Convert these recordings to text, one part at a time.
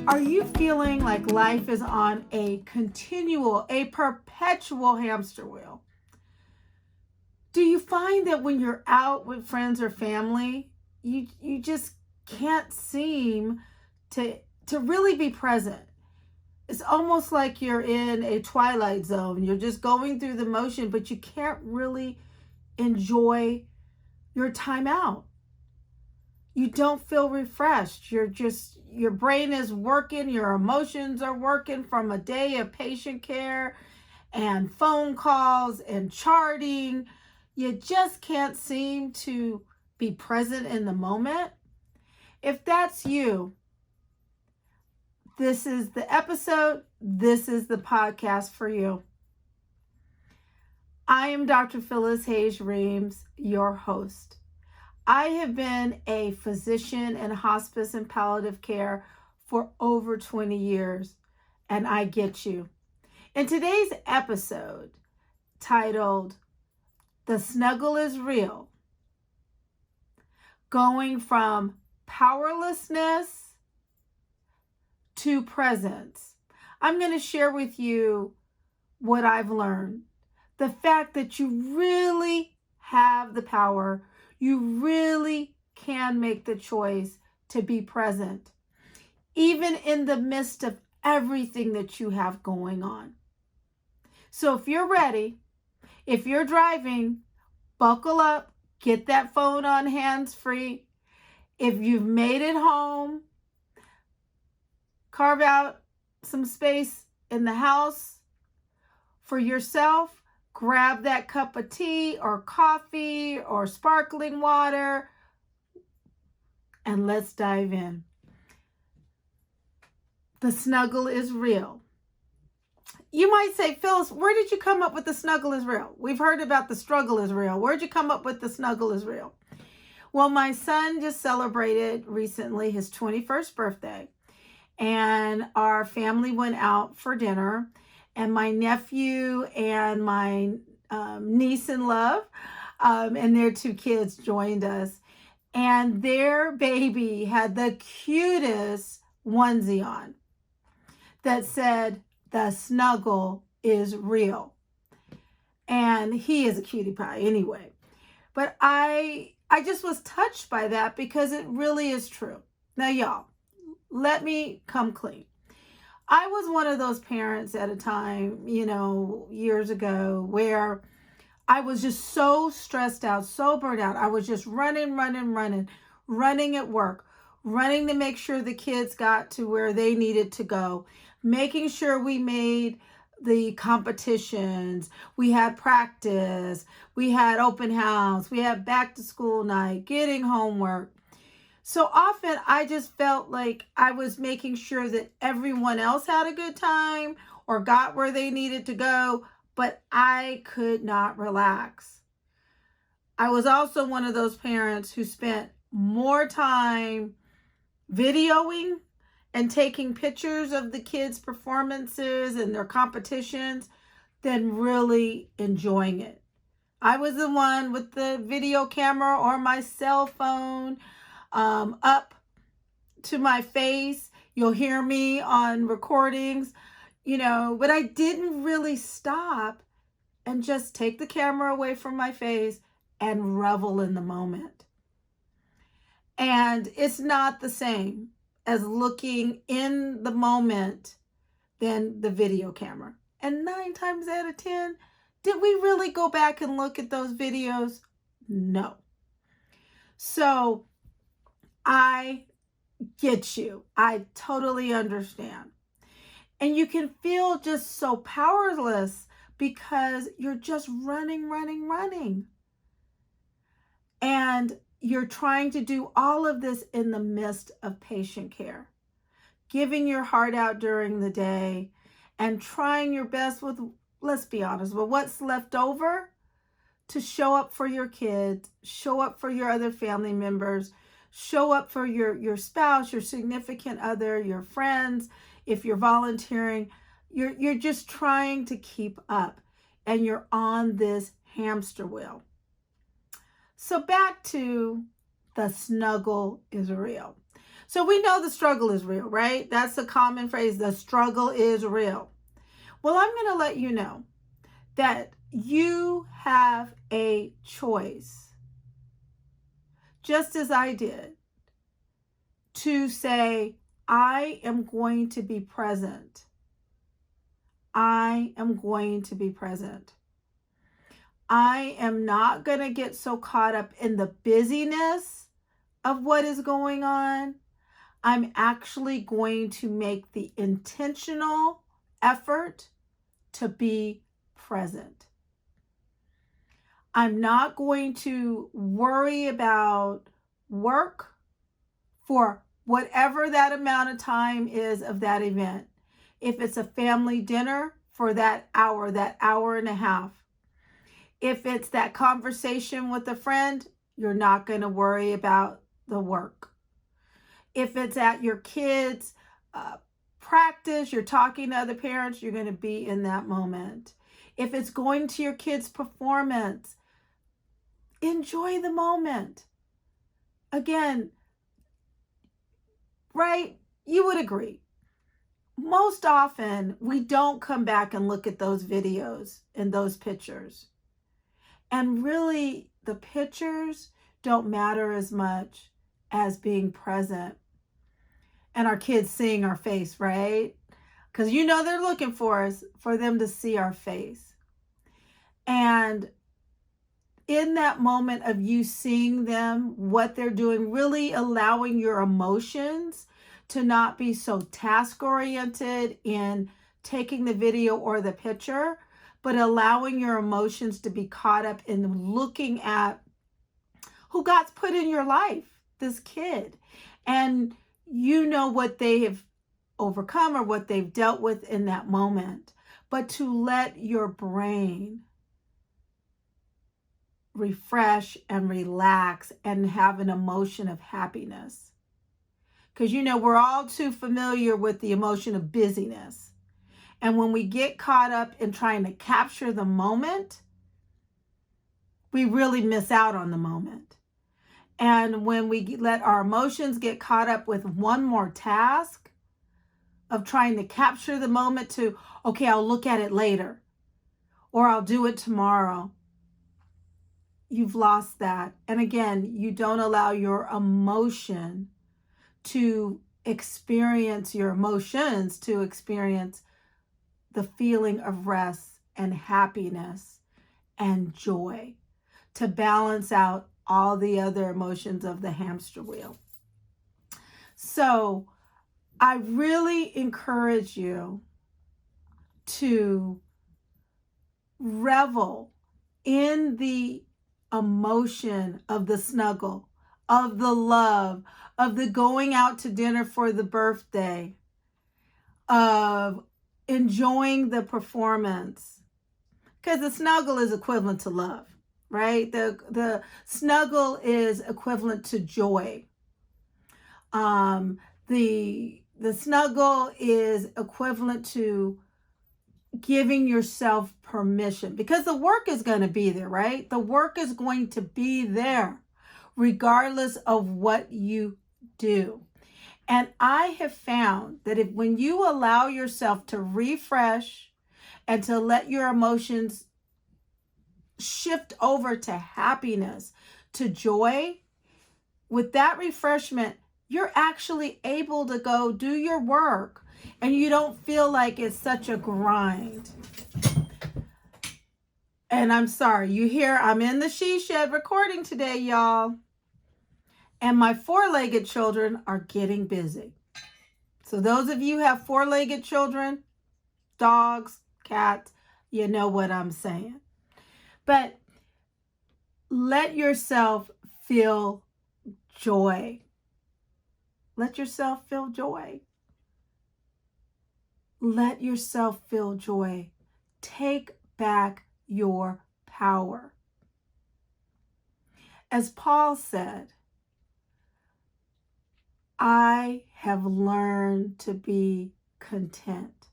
Are you feeling like life is on a perpetual hamster wheel? Do you find that when you're out with friends or family, you just can't seem to really be present? It's almost like you're in a twilight zone. You're just going through the motion, but you can't really enjoy your time out. You don't feel refreshed. Your brain is working, your emotions are working from a day of patient care and phone calls and charting. You just can't seem to be present in the moment. If that's you, this is the episode. This is the podcast for you. I am Dr. Phyllis Hayes Reams, your host. I have been a physician in hospice and palliative care for over 20 years, and I get you. In today's episode, titled "The Snuggle is Real," going from powerlessness to presence, I'm going to share with you what I've learned. The fact that you really have the power, you really can make the choice to be present, even in the midst of everything that you have going on. So if you're ready, if you're driving, buckle up, get that phone on hands-free. If you've made it home, carve out some space in the house for yourself. Grab that cup of tea or coffee or sparkling water, and let's dive in. The snuggle is real. You might say, Phyllis, where did you come up with the snuggle is real? We've heard about the struggle is real. Where'd you come up with the snuggle is real? Well, my son just celebrated recently his 21st birthday, and our family went out for dinner, and my nephew and my niece in love and their two kids joined us, and their baby had the cutest onesie on that said, "The snuggle is real." And he is a cutie pie anyway. But I just was touched by that because it really is true. Now, y'all, let me come clean. I was one of those parents at a time, years ago, where I was just so stressed out, so burnt out. I was just running at work, running to make sure the kids got to where they needed to go, making sure we made the competitions, we had practice, we had open house, we had back to school night, getting homework. So often I just felt like I was making sure that everyone else had a good time or got where they needed to go, but I could not relax. I was also one of those parents who spent more time videoing and taking pictures of the kids' performances and their competitions than really enjoying it. I was the one with the video camera or my cell phone up to my face. You'll hear me on recordings, but I didn't really stop and just take the camera away from my face and revel in the moment. And it's not the same as looking in the moment than the video camera. And 9 times out of 10, did we really go back and look at those videos? No. So I get you. I totally understand. And you can feel just so powerless because you're just running. And you're trying to do all of this in the midst of patient care, giving your heart out during the day and trying your best with, let's be honest, with what's left over to show up for your kids, show up for your other family members, show up for your spouse, your significant other, your friends. If you're volunteering, you're just trying to keep up, and you're on this hamster wheel. So back to the snuggle is real. So we know the struggle is real, right? That's a common phrase. The struggle is real. Well, I'm going to let you know that you have a choice, just as I did, to say, I am going to be present. I am going to be present. I am not going to get so caught up in the busyness of what is going on. I'm actually going to make the intentional effort to be present. I'm not going to worry about work for whatever that amount of time is of that event. If it's a family dinner, for that hour and a half. If it's that conversation with a friend, you're not going to worry about the work. If it's at your kids' practice, you're talking to other parents, you're going to be in that moment. If it's going to your kids' performance, enjoy the moment. Again, right? You would agree. Most often, we don't come back and look at those videos and those pictures. And really, the pictures don't matter as much as being present and our kids seeing our face, right? Because you know they're looking for us, for them to see our face. And in that moment of you seeing them, what they're doing, really allowing your emotions to not be so task-oriented in taking the video or the picture, but allowing your emotions to be caught up in looking at who God's put in your life, this kid. And you know what they have overcome or what they've dealt with in that moment. But to let your brain refresh and relax and have an emotion of happiness. Because you know, we're all too familiar with the emotion of busyness. And when we get caught up in trying to capture the moment, we really miss out on the moment. And when we let our emotions get caught up with one more task of trying to capture the moment to, okay, I'll look at it later, or I'll do it tomorrow, you've lost that. And again, you don't allow your emotion to experience your emotions, to experience the feeling of rest and happiness and joy, to balance out all the other emotions of the hamster wheel. So I really encourage you to revel in the emotion of the snuggle, of the love, of the going out to dinner for the birthday, of enjoying the performance. Because the snuggle is equivalent to love, right? The snuggle is equivalent to joy. The snuggle is equivalent to giving yourself permission, because the work is going to be there, right? The work is going to be there regardless of what you do. And I have found that when you allow yourself to refresh and to let your emotions shift over to happiness, to joy, with that refreshment, you're actually able to go do your work and you don't feel like it's such a grind. And I'm sorry, you hear I'm in the she shed recording today, y'all. And my four-legged children are getting busy. So those of you who have four-legged children, dogs, cats, you know what I'm saying. But let yourself feel joy. Let yourself feel joy. Let yourself feel joy. Take back your power. As Paul said, I have learned to be content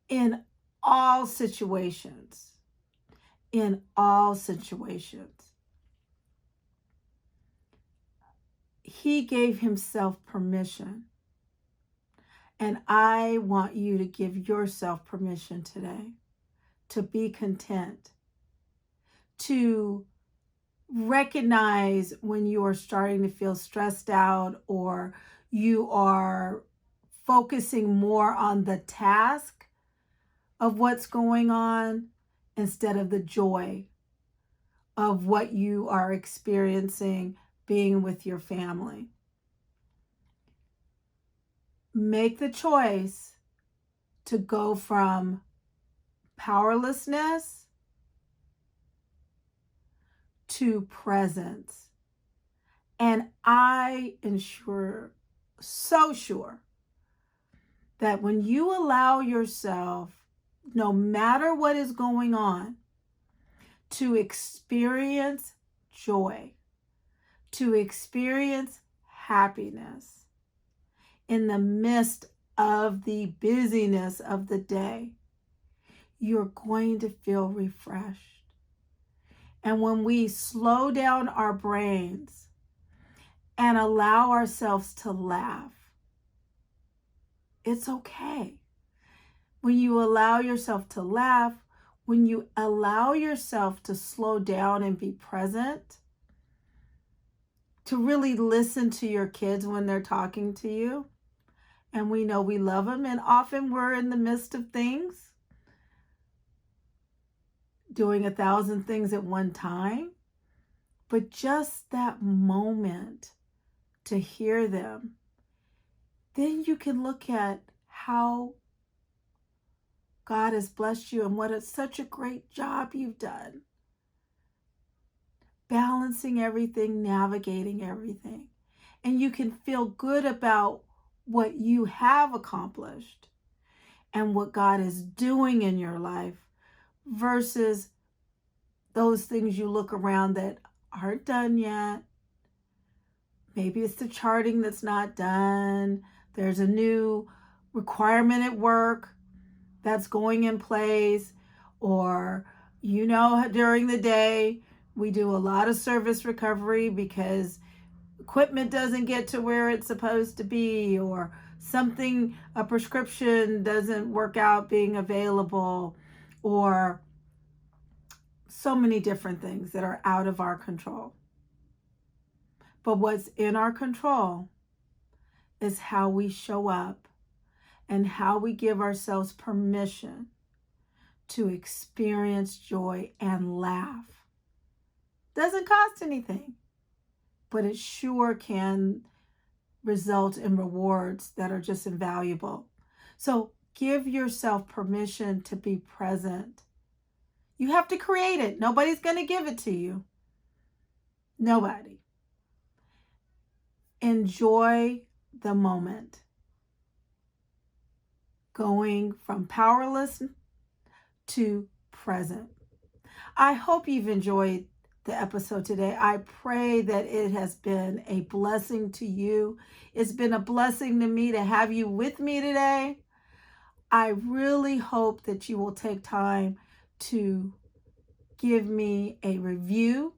in all situations. In all situations. he gave himself permission. And I want you to give yourself permission today to be content, to recognize when you are starting to feel stressed out or you are focusing more on the task of what's going on instead of the joy of what you are experiencing being with your family. Make the choice to go from powerlessness to presence. And I am so sure that when you allow yourself, no matter what is going on, to experience joy, to experience happiness in the midst of the busyness of the day, you're going to feel refreshed. And when we slow down our brains and allow ourselves to laugh, it's okay. When you allow yourself to laugh, when you allow yourself to slow down and be present, to really listen to your kids when they're talking to you, and we know we love them, and often we're in the midst of things, doing 1,000 things at one time, but just that moment to hear them, then you can look at how God has blessed you and what it's such a great job you've done. Balancing everything, navigating everything. And you can feel good about what you have accomplished and what God is doing in your life versus those things you look around that aren't done yet. Maybe it's the charting that's not done. There's a new requirement at work that's going in place, or during the day we do a lot of service recovery because equipment doesn't get to where it's supposed to be, or a prescription doesn't work out being available, or so many different things that are out of our control. But what's in our control is how we show up and how we give ourselves permission to experience joy and laugh. Doesn't cost anything, but it sure can result in rewards that are just invaluable. So give yourself permission to be present. You have to create it. Nobody's going to give it to you. Nobody. Enjoy the moment. Going from powerless to present. I hope you've enjoyed the episode today. I pray that it has been a blessing to you. It's been a blessing to me to have you with me today. I really hope that you will take time to give me a review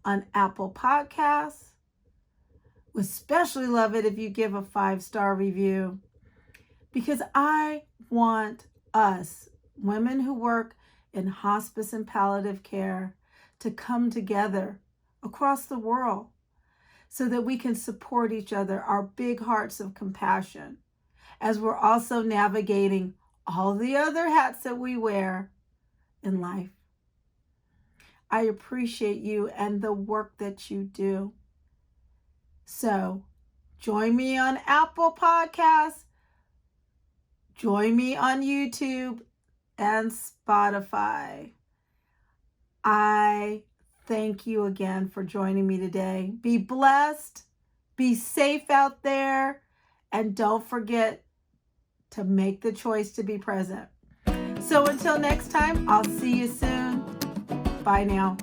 on Apple Podcasts. Would especially love it if you give a 5-star review, because I want us, women who work in hospice and palliative care, to come together across the world so that we can support each other, our big hearts of compassion, as we're also navigating all the other hats that we wear in life. I appreciate you and the work that you do. So join me on Apple Podcasts, join me on YouTube and Spotify. I thank you again for joining me today. Be blessed, be safe out there, and don't forget to make the choice to be present. So until next time, I'll see you soon. Bye now.